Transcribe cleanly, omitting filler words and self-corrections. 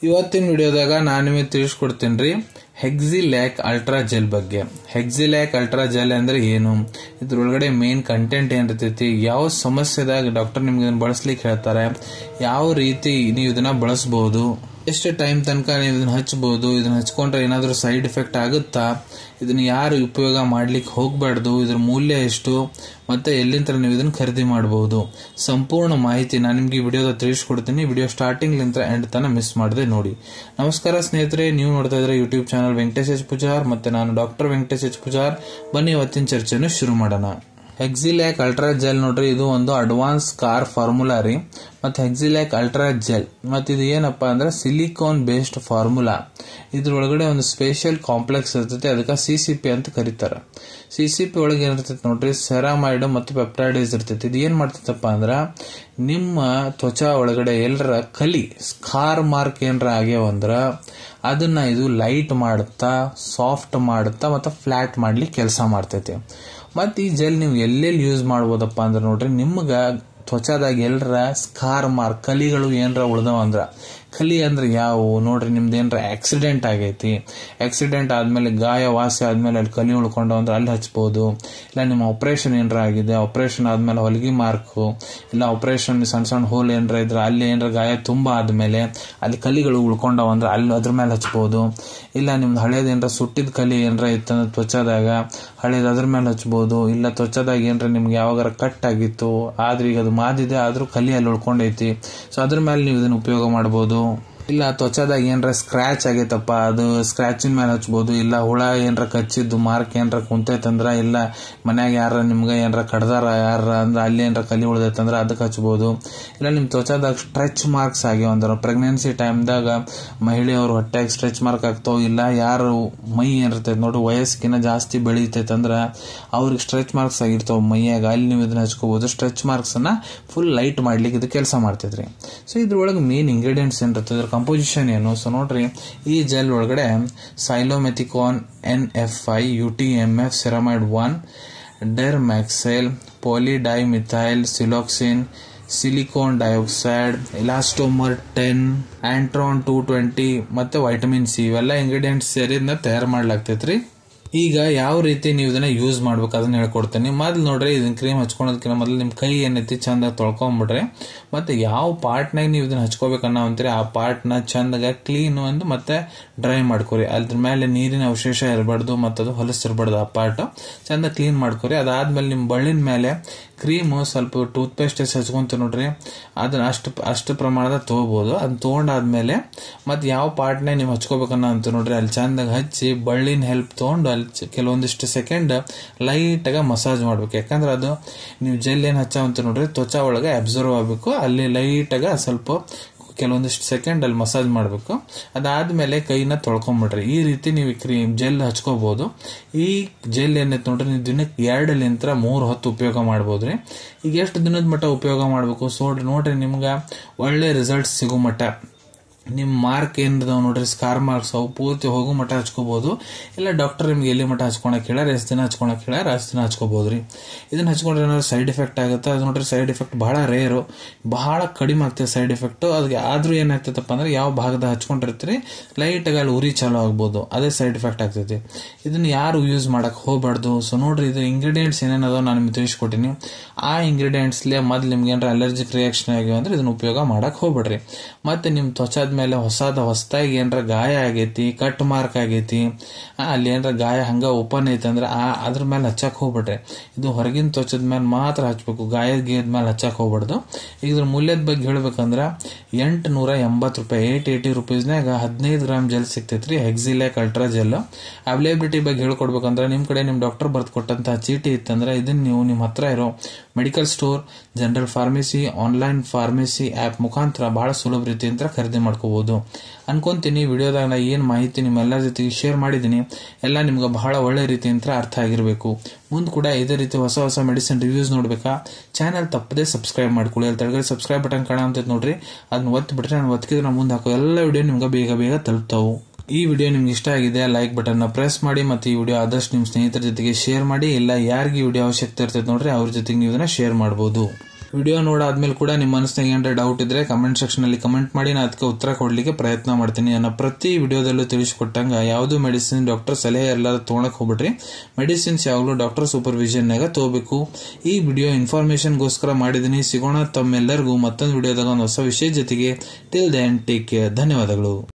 ಇವತ್ತಿನ ವಿಡಿಯೋದಾಗ ನಾನು ನಿಮಗೆ ತಿಳಿಸ್ಕೊಡ್ತೀನಿ ರೀ ಹೆಕ್ಸಿಲ್ಯಾಕ್ ಅಲ್ಟ್ರಾ ಜೆಲ್ ಬಗ್ಗೆ. ಹೆಕ್ಸಿಲ್ಯಾಕ್ ಅಲ್ಟ್ರಾ ಜೆಲ್ ಅಂದ್ರೆ ಏನು, ಇದ್ರೊಳಗಡೆ ಮೇನ್ ಕಂಟೆಂಟ್ ಏನಿರ್ತೈತಿ, ಯಾವ ಸಮಸ್ಯೆದಾಗ ಡಾಕ್ಟರ್ ನಿಮ್ಗೆ ಇದನ್ನ ಬಳಸ್ಲಿಕ್ಕೆ ಹೇಳ್ತಾರೆ, ಯಾವ ರೀತಿ ನೀವು ಇದನ್ನ ಬಳಸಬಹುದು, ಎಷ್ಟು ಟೈಮ್ ತನಕ ನೀವು ಇದನ್ನ ಹಚ್ಚಬಹುದು, ಇದನ್ನ ಹಚ್ಕೊಂಡ್ರೆ ಏನಾದರೂ ಸೈಡ್ ಎಫೆಕ್ಟ್ ಆಗುತ್ತಾ, ಇದನ್ನ ಯಾರು ಉಪಯೋಗ ಮಾಡ್ಲಿಕ್ಕೆ ಹೋಗ್ಬಾರ್ದು, ಇದ್ರ ಮೂಲ್ಯ ಎಷ್ಟು, ಮತ್ತೆ ಎಲ್ಲಿಂದ ನೀವು ಇದನ್ನ ಖರೀದಿ ಮಾಡಬಹುದು, ಸಂಪೂರ್ಣ ಮಾಹಿತಿ ನಾನು ನಿಮ್ಗೆ ಈ ವಿಡಿಯೋದ ತಿಳಿಸ್ಕೊಡ್ತೀನಿ. ವಿಡಿಯೋ ಸ್ಟಾರ್ಟಿಂಗ್ ಲಿಂದ ಎಂಡ್ ತನಕ ಮಿಸ್ ಮಾಡದೆ ನೋಡಿ. ನಮಸ್ಕಾರ ಸ್ನೇಹಿತರೆ, ನೀವು ನೋಡ್ತಾ ಇದ್ರೆ YouTube channel Venkatesh H Pujar, ಮತ್ತೆ ನಾನು ಡಾಕ್ಟರ್ ವೆಂಕಟೇಶ್ ಎಚ್ ಪೂಜಾರ್. ಬನ್ನಿ ಇವತ್ತಿನ ಚರ್ಚೆಯನ್ನು ಶುರು ಮಾಡೋಣ. ಹೆಕ್ಸಿಲ್ಯಾಕ್ ಅಲ್ಟ್ರಾ ಜೆಲ್ ನೋಡ್ರಿ, ಇದು ಒಂದು ಅಡ್ವಾನ್ಸ್ ಕಾರ್ ಫಾರ್ಮುಲಾ ರೀ. ಮತ್ತೆ ಹೆಕ್ಸಿಲ್ಯಾಕ್ ಅಲ್ಟ್ರಾ ಜೆಲ್ ಮತ್ತೆ ಇದು ಏನಪ್ಪಾ ಅಂದ್ರೆ ಸಿಲಿಕಾನ್ ಬೇಸ್ಡ್ ಫಾರ್ಮುಲಾ. ಇದ್ರೊಳಗಡೆ ಒಂದು ಸ್ಪೆಷಲ್ ಕಾಂಪ್ಲೆಕ್ಸ್ ಇರ್ತೈತಿ, ಅದಕ್ಕೆ ಸಿಸಿಪಿ ಅಂತ ಕರೀತಾರೆ. ಸಿಸಿಪಿ ಒಳಗೆ ಏನಿರ್ತೈತಿ ನೋಡ್ರಿ, ಸೆರಾಮೈಡ್ ಮತ್ತು ಪೆಪ್ಟೈಡ್ಸ್ ಇರ್ತೈತಿ. ಇದು ಏನ್ ಮಾಡ್ತೈತಪ್ಪ ಅಂದ್ರ ನಿಮ್ಮ ತ್ವಚಾ ಒಳಗಡೆ ಎಲ್ಲರ ಕಲಿ ಸ್ಕಾರ್ ಮಾರ್ಕ್ ಏನ್ರ ಆಗ್ಯಾವಂದ್ರ ಅದನ್ನ ಇದು ಲೈಟ್ ಮಾಡುತ್ತಾ, ಸಾಫ್ಟ್ ಮಾಡುತ್ತಾ ಮತ್ತೆ ಫ್ಲಾಟ್ ಮಾಡ್ಲಿಕ್ಕೆ ಕೆಲಸ ಮಾಡ್ತೈತಿ. ಮತ್ತೆ ಈ ಜೆಲ್ ನೀವು ಎಲ್ಲೆಲ್ಲಿ ಯೂಸ್ ಮಾಡ್ಬೋದಪ್ಪ ಅಂದ್ರೆ ನೋಡ್ರಿ, ನಿಮ್ಗ ತ್ವಚಾದಾಗ ಎಲ್ಲರ ಸ್ಕಾರ್ ಮಾರ್ಕ್ ಕಲಿಗಳು ಏನರ ಉಳ್ದವ ಅಂದ್ರ, ಕಲಿ ಅಂದ್ರೆ ಯಾವುವು ನೋಡ್ರಿ, ನಿಮ್ದು ಏನರ ಆಕ್ಸಿಡೆಂಟ್ ಆಗೈತಿ, ಆಕ್ಸಿಡೆಂಟ್ ಆದ್ಮೇಲೆ ಗಾಯ ವಾಸಿ ಆದ್ಮೇಲೆ ಅಲ್ಲಿ ಕಲಿ ಉಳ್ಕೊಂಡು ಅಂದ್ರೆ ಅಲ್ಲಿ ಹಚ್ಬಹುದು. ಇಲ್ಲ ನಿಮ್ಮ ಆಪರೇಷನ್ ಏನರ ಆಗಿದೆ, ಆಪರೇಷನ್ ಆದ್ಮೇಲೆ ಹೊಲಿಗೆ ಮಾರ್ಕು, ಇಲ್ಲ ಆಪರೇಷನ್ ಸಣ್ಣ ಸಣ್ಣ ಹೋಲ್ ಏನರ ಇದ್ರೆ ಅಲ್ಲಿ ಏನರ ಗಾಯ ತುಂಬಾ ಆದ್ಮೇಲೆ ಅಲ್ಲಿ ಕಲಿಗಳು ಉಳ್ಕೊಂಡವ ಅಂದ್ರೆ ಅಲ್ಲಿ ಅದ್ರ ಮೇಲೆ ಹಚ್ಬಹುದು. ಇಲ್ಲ ನಿಮ್ದು ಹಳೇದ್ ಏನರ ಸುಟ್ಟಿದ ಕಲಿ ಏನರ ಇತ್ತಂದ್ರೆ ತ್ವಚಾದಾಗ ಹಳೇದ್ ಅದ್ರ ಮೇಲೆ ಹಚ್ಬಹುದು. ಇಲ್ಲ ತ್ವಚಾದಾಗ ಏನರ ನಿಮ್ಗೆ ಯಾವಾಗಾರ ಕಟ್ ಆಗಿತ್ತು ಆದ್ರೆ ಈಗ ಅದು ಮಾದಿದೆ ಆದ್ರೂ ಕಲಿ ಅಲ್ಲಿ ಉಳ್ಕೊಂಡೈತಿ, ಸೊ ಅದ್ರ ಮೇಲೆ ನೀವು ಇದನ್ನ ಉಪಯೋಗ ಮಾಡಬಹುದು. ಇಲ್ಲ ತ್ವಚಾದಾಗ ಏನರ ಸ್ಕ್ರಾಚ್ ಆಗೈತಪ್ಪ, ಅದು ಸ್ಕ್ರಾಚಿನ ಮೇಲೆ ಹಚ್ಬಹುದು. ಇಲ್ಲ ಹುಳ ಏನರ ಕಚ್ಚಿದ್ದು ಮಾರ್ಕ್ ಏನರ ಕುಂತೈತಂದ್ರ, ಇಲ್ಲ ಮನ್ಯಾಗ ಯಾರ ನಿಮ್ಗೆ ಏನರ ಕಡ್ದಾರ ಯಾರ ಅಂದ್ರೆ ಅಲ್ಲಿ ಏನರ ಕಲಿ ಉಳ್ದೈತಂದ್ರ ಅದಕ್ಕೆ ಹಚ್ಬಹುದು. ಇಲ್ಲ ನಿಮ್ ತ್ವಚಾದಾಗ ಸ್ಟ್ರೆಚ್ ಮಾರ್ಕ್ಸ್ ಆಗ್ಯಾವ ಅಂದ್ರ, ಪ್ರೆಗ್ನೆನ್ಸಿ ಟೈಮ್ದಾಗ ಮಹಿಳೆಯವರು ಹೊಟ್ಟೆಗೆ ಸ್ಟ್ರೆಚ್ ಮಾರ್ಕ್ ಆಗ್ತಾವ, ಇಲ್ಲ ಯಾರು ಮೈ ಏನಿರ್ತೈತಿ ನೋಡಿ ವಯಸ್ಸಿನ ಜಾಸ್ತಿ ಬೆಳಿತೈತಂದ್ರ ಅವ್ರಿಗೆ ಸ್ಟ್ರೆಚ್ ಮಾರ್ಕ್ಸ್ ಆಗಿರ್ತಾವ ಮೈಯಾಗ, ಅಲ್ಲಿ ನೀವು ಇದನ್ನ ಹಚ್ಕೋಬಹುದು. ಸ್ಟ್ರೆಚ್ ಮಾರ್ಕ್ಸ್ ಅನ್ನ ಫುಲ್ ಲೈಟ್ ಮಾಡ್ಲಿಕ್ಕೆ ಇದು ಕೆಲಸ ಮಾಡ್ತೈತ್ರಿ. ಸೊ ಇದ್ರೊಳಗೆ ಮೇನ್ ಇಂಗ್ರೀಡಿಯೆಂಟ್ಸ್ ಏನಿರ್ತದೆ, ಕಂಪೋಸಿಷನ್ ಏನು, ಸೊ ನೋಡ್ರಿ ಈ ಜೆಲ್ ಒಳಗಡೆ ಸೈಲೋಮೆಥಿಕಾನ್ NF5, UTMF, ಸೆರಾಮೈಡ್ 1, ಡೆರ್ಮ್ಯಾಕ್ಸೆಲ್, ಪಾಲಿಡೈಮಿಥೈಲ್ ಸಿಲೋಕ್ಸಿನ್, ಸಿಲಿಕಾನ್ ಡೈಆಕ್ಸೈಡ್, ಇಲಾಸ್ಟೋಮರ್ 10, ಆಂಟ್ರಾನ್ 220 ಮತ್ತೆ ವೈಟಮಿನ್ ಸಿ, ಇವೆಲ್ಲ ಇಂಗ್ರೀಡಿಯೆಂಟ್ಸ್ ಸೇರಿ ತಯಾರು ಮಾಡ್ಲಾಗ್ತೈತ್ರಿ. ಈಗ ಯಾವ ರೀತಿ ನೀವು ಇದನ್ನ ಯೂಸ್ ಮಾಡ್ಬೇಕು ಅದನ್ನ ಹೇಳ್ಕೊಡ್ತೀನಿ. ಮೊದ್ಲು ನೋಡ್ರಿ, ಇದನ್ನ ಕ್ರೀಮ್ ಹಚ್ಕೊಳೋದಕ್ಕಿಂತ ಮೊದಲು ನಿಮ್ ಕೈ ಏನೈತಿ ಚಂದ ತೊಳ್ಕೊಂಡ್ಬಿಡ್ರಿ. ಮತ್ತೆ ಯಾವ ಪಾರ್ಟ್ನಾಗ ನೀವು ಇದನ್ನ ಹಚ್ಕೋಬೇಕನ್ನ ಅಂತೀರಿ ಆ ಪಾರ್ಟ್ನ ಚಂದಾಗ ಕ್ಲೀನ್ ಒಂದು ಮತ್ತೆ ಡ್ರೈ ಮಾಡ್ಕೊರಿ. ಅದ್ರ ಮೇಲೆ ನೀರಿನ ಅವಶೇಷ ಇರಬಾರ್ದು ಮತ್ತು ಅದು ಹೊಲಸಿರ್ಬಾರ್ದು, ಆ ಪಾರ್ಟ್ ಚಂದ ಕ್ಲೀನ್ ಮಾಡ್ಕೊರಿ. ಅದಾದ್ಮೇಲೆ ನಿಮ್ ಬಳ್ಳಿನ ಮೇಲೆ ಕ್ರೀಮ್ ಸ್ವಲ್ಪ ಟೂತ್ ಪೇಸ್ಟ್ ಹಚ್ಕೊಂತ ನೋಡ್ರಿ, ಅದನ್ನ ಅಷ್ಟು ಪ್ರಮಾಣದ ತಗೋಬಹುದು. ಅದನ್ನ ತಗೊಂಡಾದ್ಮೇಲೆ ಮತ್ತೆ ಯಾವ ಪಾರ್ಟ್ನಾಗ ನೀವು ಹಚ್ಕೋಬೇಕನ್ನ ಅಂತ ನೋಡ್ರಿ, ಅಲ್ಲಿ ಚಂದಾಗ ಹಚ್ಚಿ ಬಳ್ಳಿನ ಹೆಲ್ಪ್ ತಗೊಂಡು ಅಲ್ಲಿ ಕೆಲವೊಂದಿಷ್ಟು ಸೆಕೆಂಡ್ ಲೈಟ್ ಆಗ ಮಸಾಜ್ ಮಾಡ್ಬೇಕು. ಯಾಕಂದ್ರೆ ಅದು ನೀವು ಜೆಲ್ ಏನ್ ಹಚ್ಚಾವಂತ ನೋಡ್ರಿ ತ್ವಚಾ ಒಳಗೆ ಅಬ್ಸರ್ವ್ ಆಗ್ಬೇಕು, ಅಲ್ಲಿ ಲೈಟ್ ಆಗ ಸ್ವಲ್ಪ ಕೆಲವೊಂದಿಷ್ಟು ಸೆಕೆಂಡ್ ಅಲ್ಲಿ ಮಸಾಜ್ ಮಾಡಬೇಕು. ಅದಾದ್ಮೇಲೆ ಕೈನ ತೊಳ್ಕೊಂಡ್ಬಿಡ್ರಿ. ಈ ರೀತಿ ನೀವು ಕ್ರೀಮ್ ಜೆಲ್ ಹಚ್ಕೋಬಹುದು. ಈ ಜೆಲ್ ಏನೈತೆ ನೋಡ್ರಿ, ನೀವು ದಿನಕ್ಕೆ 2-3 ಹೊತ್ತು ಉಪಯೋಗ ಮಾಡಬಹುದ್ರಿ. ಈಗ ಎಷ್ಟು ದಿನದ ಮಟ್ಟ ಉಪಯೋಗ ಮಾಡಬೇಕು ನೋಡ್ರಿ, ನಿಮ್ಗೆ ಒಳ್ಳೆ ರಿಸಲ್ಟ್ ಸಿಗೋ ಮಟ್ಟ ನಿಮ್ ಮಾರ್ಕ್ ಏನಿದಾವ್ ನೋಡ್ರಿ, ಸ್ಕಾರ್ ಮಾರ್ಕ್ಸ್ ಅವು ಪೂರ್ತಿ ಹೋಗೋ ಮಟ್ಟ ಹಚ್ಕೋಬಹುದು. ಇಲ್ಲ ಡಾಕ್ಟರ್ ನಿಮ್ಗೆ ಎಲ್ಲಿ ಮಟ್ಟ ಹಚ್ಕೊಳಕ್ ಹೇಳ್ಯಾರ, ಎಷ್ಟು ದಿನ ಹಚ್ಕೊಳಕ್ ಹೇಳ್ಯಾರ ಅಷ್ಟು ದಿನ ಹಚ್ಕೋಬಹುದ್ರಿ. ಇದನ್ನ ಹಚ್ಕೊಂಡ್ರೆ ಏನಾದ್ರು ಸೈಡ್ ಎಫೆಕ್ಟ್ ಆಗುತ್ತೆ, ಅದು ನೋಡ್ರಿ ಸೈಡ್ ಎಫೆಕ್ಟ್ ಬಹಳ ರೇರು, ಬಹಳ ಕಡಿಮೆ ಆಗ್ತದೆ ಸೈಡ್ ಎಫೆಕ್ಟ್. ಅದಕ್ಕೆ ಆದ್ರೂ ಏನಾಗ್ತೈತಪ್ಪ ಅಂದ್ರೆ ಯಾವ ಭಾಗದ ಹಚ್ಕೊಂಡಿರ್ತೀರಿ ಲೈಟ್ ಆಗಿ ಅಲ್ಲಿ ಉರಿ ಚಾಲು ಆಗ್ಬೋದು, ಅದೇ ಸೈಡ್ ಎಫೆಕ್ಟ್ ಆಗ್ತೈತಿ. ಇದನ್ನ ಯಾರು ಯೂಸ್ ಮಾಡಕ್ ಹೋಗ್ಬಾರ್ದು. ಸೊ ನೋಡ್ರಿ, ಇದು ಇಂಗ್ರೀಡಿಯೆಂಟ್ಸ್ ಏನೇನದೋ ನಾನು ನಿಮ್ಗೆ ತಿಳಿಸ್ಕೊಟ್ಟಿನಿ. ಆ ಇಂಗ್ರೀಡಿಯೆಂಟ್ಸ್ಲೇ ಮೊದ್ಲು ನಿಮ್ಗೆ ಏನಾರ ಅಲರ್ಜಿಕ್ ರಿಯಾಕ್ಷನ್ ಆಗಿವೆ ಅಂದ್ರೆ ಇದನ್ನ ಉಪಯೋಗ ಮಾಡಕ್ ಹೋಗ್ಬೇಡ್ರಿ. ಮತ್ತೆ ನಿಮ್ ತ್ವಚಾದ ಮೇಲೆ ಹೊಸದಾಗಿ ಏನಾರ ಗಾಯ ಆಗೈತಿ, ಕಟ್ ಮಾರ್ಕ್ ಆಗೈತಿ, ಅಲ್ಲಿ ಏನಾರ ಗಾಯ ಹಂಗ ಓಪನ್ ಐತಿ ಅಂದ್ರೆ ಅದ್ರ ಮೇಲೆ ಹಚ್ಚಕ್ ಹೋಗ್ಬಿಡ್ರಿ. ಇದು ಹೊರಗಿನ ತ್ವಚದ ಮೇಲೆ ಮಾತ್ರ ಹಚ್ಬೇಕು, ಗಾಯದ ಗೀಯದ ಮೇಲೆ ಹಚ್ಚಕ್ ಹೋಗ್ಬಾರ್ದು. ಇದ್ರ ಮೂಲ್ಯದ ಬಗ್ಗೆ ಹೇಳ್ಬೇಕಂದ್ರ $880, $880 15 ಗ್ರಾಮ್ ಜೆಲ್ ಸಿಗ್ತೈತ್ರಿ ಹೆಕ್ಸಿಲ್ಯಾಕ್ ಅಲ್ಟ್ರಾ ಜೆಲ್. ಅವೈಲೇಬಿಲಿಟಿ ಬಗ್ಗೆ ಹೇಳ್ಕೊಡ್ಬೇಕಂದ್ರೆ ನಿಮ್ ಕಡೆ ನಿಮ್ ಡಾಕ್ಟರ್ ಬರ್ದ್ ಕೊಟ್ಟಂತಹ ಚೀಟಿ ಇತ್ತಂದ್ರೆ ಇದನ್ನ ನೀವು ನಿಮ್ ಹತ್ರ ಇರೋ medical store, general pharmacy, online pharmacy app ಮುಖಾಂತರ ಬಹಳ ಸುಲಭ ರೀತಿಯಿಂದ ಖರೀದಿ ಮಾಡ್ಕೋಬಹುದು ಅನ್ಕೊಂತೀನಿ. ವಿಡಿಯೋದಾಗ ನಾ ಏನ್ ಮಾಹಿತಿ ನಿಮ್ಮೆಲ್ಲರ ಜೊತೆಗೆ ಶೇರ್ ಮಾಡಿದೀನಿ ಎಲ್ಲ ನಿಮ್ಗೆ ಬಹಳ ಒಳ್ಳೆ ರೀತಿಯಿಂದ ಅರ್ಥ ಆಗಿರ್ಬೇಕು. ಮುಂದ್ ಕೂಡ ಇದೇ ರೀತಿ ಹೊಸ ಮೆಡಿಸಿನ್ ರಿವ್ಯೂಸ್ ನೋಡ್ಬೇಕಾ ಚಾನಲ್ ತಪ್ಪದೆ ಸಬ್ಸ್ಕ್ರೈಬ್ ಮಾಡ್ಕೊಳ್ಳಿ. ಅಲ್ಲಿ ತೆಳಗಡೆ ಸಬ್ಸ್ಕ್ರೈಬ್ ಬಟನ್ ಕಾಣುತ್ತೆ ನೋಡ್ರಿ, ಅದನ್ನ ಒತ್ತಿಬಿಟ್ರೆ ನಾನು ಒತ್ತಿದ್ರೆ ನಾನು ಮುಂದೆ ಹಾಕೋ ಎಲ್ಲ ವಿಡಿಯೋ ನಿಮ್ಗೆ ಬೇಗ ತಲುಪ್ತಾವು. ಈ ವಿಡಿಯೋ ನಿಮ್ಗೆ ಇಷ್ಟ ಆಗಿದೆ ಲೈಕ್ ಬಟನ್ ನ ಪ್ರೆಸ್ ಮಾಡಿ, ಮತ್ತೆ ಈ ವಿಡಿಯೋ ಆದಷ್ಟು ನಿಮ್ ಸ್ನೇಹಿತರ ಜೊತೆಗೆ ಶೇರ್ ಮಾಡಿ. ಇಲ್ಲ ಯಾರಿಗೆ ವಿಡಿಯೋ ಅವಶ್ಯಕತೆ ಇರ್ತೈತೆ ನೋಡ್ರಿ ಅವ್ರ ಜೊತೆಗೆ ನೀವು ಇದನ್ನ ಶೇರ್ ಮಾಡಬಹುದು. ವಿಡಿಯೋ ನೋಡಾದ್ಮೇಲೆ ಕೂಡ ನಿಮ್ಮ ಮನಸ್ಸಿನಾಗ ಏನಾರ ಡೌಟ್ ಇದ್ರೆ ಕಮೆಂಟ್ ಸೆಕ್ಷನ್ ಅಲ್ಲಿ ಕಮೆಂಟ್ ಮಾಡಿ ನಾನು ಅದಕ್ಕೆ ಉತ್ತರ ಕೊಡ್ಲಿಕ್ಕೆ ಪ್ರಯತ್ನ ಮಾಡ್ತೀನಿ. ನಾನು ಪ್ರತಿ ವಿಡಿಯೋದಲ್ಲೂ ತಿಳಿಸಿಕೊಟ್ಟಂಗ ಯಾವುದು ಮೆಡಿಸಿನ್ ಡಾಕ್ಟರ್ ಸಲಹೆ ಎಲ್ಲರೂ ತೊಗೊಳಕ್ ಹೋಗ್ಬಿಡ್ರಿ. ಮೆಡಿಸಿನ್ಸ್ ಯಾವಾಗಲೂ ಡಾಕ್ಟರ್ ಸೂಪರ್ವಿಷನ್ ನಾಗ ತಗೋಬೇಕು. ಈ ವಿಡಿಯೋ ಇನ್ಫಾರ್ಮೇಶನ್ಗೋಸ್ಕರ ಮಾಡಿದೀನಿ. ಸಿಗೋಣ ತಮ್ಮೆಲ್ಲರಿಗೂ ಮತ್ತೊಂದು ವಿಡಿಯೋದಾಗ ಒಂದು ಹೊಸ ವಿಷಯ ಜೊತೆಗೆ. Till then take care. ಧನ್ಯವಾದಗಳು.